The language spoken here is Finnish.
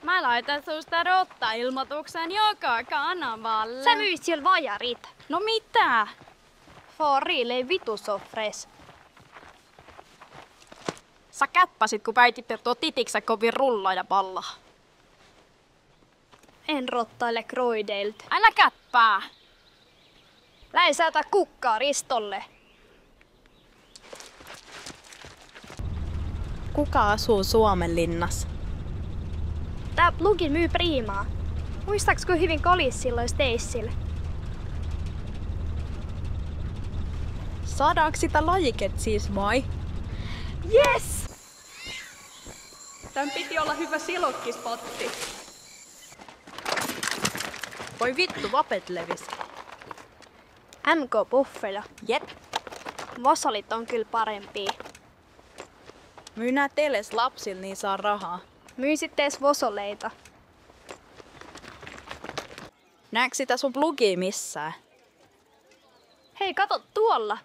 Mä laitan susta rotta-ilmoituksen joka kanavalle. Sä myit siellä vajarit. No mitä? For real, ei vitu so fresh. Sä käppäsit, kun väititte tuo titiksä kovin rulla ja palla. En rottaile kroideilt. Älä käppää! Läin säätä kukkaa Ristolle. Kuka asuu Suomenlinnassa? Tää plugin myy priimaa. Muistaaks kun hyvin kolis silloin Stacelle? Saadaanko sitä lajiket siis, moi? Yes! Tän piti olla hyvä silokkispotti. Voi vittu, vapet levis. MK Buffalo. Jep. Vosolit on kyllä parempia. Myy nää teles lapsille, niin saa rahaa. Myy sitten ees vosoleita. Näetkö sitä sun plugia missään? Hei, kato tuolla!